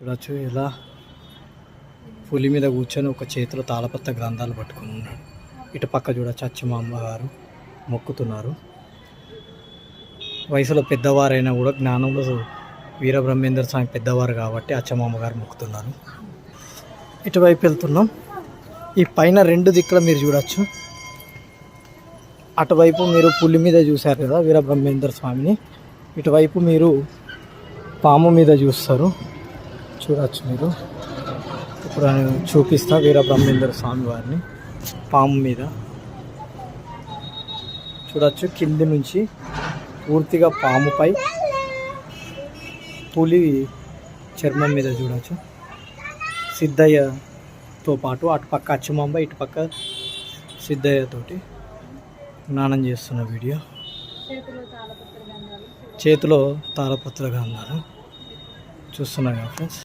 చూడొచ్చు ఇలా పులి మీద కూర్చొని ఒక చేతిలో తాళపత్ర గ్రంథాలు పట్టుకుని ఉన్నాడు. ఇటు పక్క చూడొచ్చు అచ్చమాంబ గారు మొక్కుతున్నారు. వయసులో పెద్దవారైనా కూడా జ్ఞానంలో వీరబ్రహ్మేంద్ర స్వామి పెద్దవారు కాబట్టి అచ్చమాంబ గారు మొక్కుతున్నారు. ఇటువైపు వెళ్తున్నాం. ఈ పైన రెండు దిక్కుల మీరు చూడొచ్చు. అటువైపు మీరు పులి మీద చూశారు కదా వీరబ్రహ్మేంద్ర స్వామిని, ఇటువైపు మీరు పాము మీద చూస్తారు. చూడొచ్చు మీరు. ఇప్పుడు నేను చూపిస్తా వీరబ్రహ్మేంద్ర స్వామి వారిని పాము మీద చూడొచ్చు. కింది నుంచి పూర్తిగా పాముపై పులి చర్మం మీద చూడొచ్చు. సిద్ధయ్యతో పాటు అటుపక్క అచ్చమాంబ, ఇటుపక్క సిద్ధయ్యతోటి స్నానం చేస్తున్న వీడియో. చేతిలో తాళపత్ర గంధాలు చూస్తున్నారు కదా ఫ్రెండ్స్.